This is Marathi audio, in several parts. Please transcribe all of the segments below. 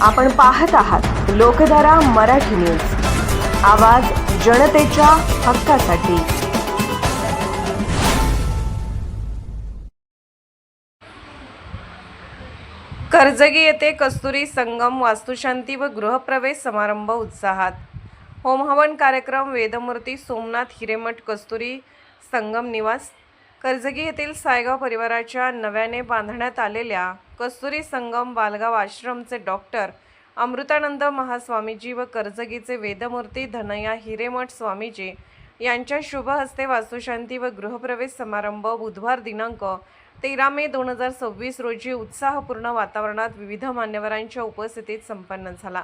आपण पाहत आहात लोकधारा मराठी न्यूज, आवाज जनतेच्या हक्कासाठी। कर्जगी येथे कस्तुरी संगम वास्तुशांती व गृहप्रवेश समारंभ उत्साहात। होमहवन कार्यक्रम वेदमूर्ती सोमनाथ हिरेमठ कस्तुरी संगम निवास। कर्जगी येथील सायगाव परिवाराच्या नव्याने बांधण्यात आलेल्या कस्तुरी संगम बालगाव आश्रमचे डॉक्टर अमृतानंद महास्वामीजी व कर्जगीचे वेदमूर्ती धनया हिरेमठ स्वामीजी यांच्या शुभ हस्ते वास्तुशांती व गृहप्रवेश समारंभ बुधवार दिनांक 13 मे 2026 रोजी उत्साहपूर्ण वातावरणात विविध मान्यवरांच्या उपस्थितीत संपन्न झाला।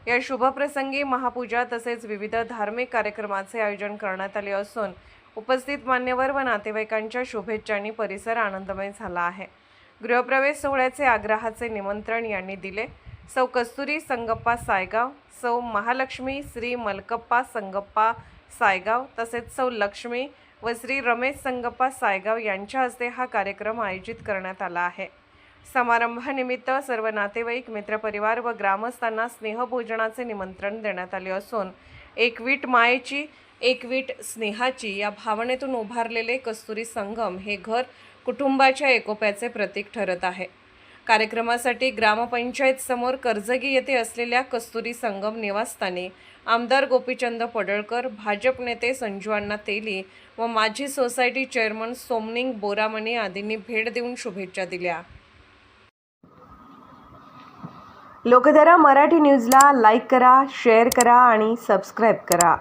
या शुभप्रसंगी महापूजा तसेच विविध धार्मिक कार्यक्रमाचे आयोजन करण्यात आले असून उपस्थित मान्यवर व नातेवाईकांच्या शुभेच्छांनी परिसर आनंदमय झाला आहे। गृहप्रवेश सोहळ्याचे आग्रहाचे निमंत्रण यांनी दिले। सौ कस्तुरी संगप्पा सायगाव, सौ महालक्ष्मी श्री मलकप्पा संगप्पा सायगाव तसेच सौ लक्ष्मी व श्री रमेश संगप्पा सायगाव यांच्या हस्ते हा कार्यक्रम आयोजित करण्यात आला आहे। समारंभानिमित्त सर्व नातेवाईक, मित्रपरिवार व ग्रामस्थांना स्नेहभोजनाचे निमंत्रण देण्यात आले असून एक वीट मायेची, एक वीट स्नेहाची या भावनेतून उभारलेले कस्तुरी संगम हे घर कुटुंबाच्या एकोप्याचे प्रतीक ठरत आहे। कार्यक्रमासाठी ग्रामपंचायत समोर कर्जगी येथे असलेल्या कस्तुरी संगम निवासस्थानी आमदार गोपीचंद पडळकर, भाजप नेते संजू अण्णा तेली व माजी सोसायटी चेअरमन सोमनिंग बोरामणी आदींनी भेट देऊन शुभेच्छा दिल्या। लोकधारा मराठी न्यूजला लाईक करा, शेअर करा आणि सबस्क्राईब करा।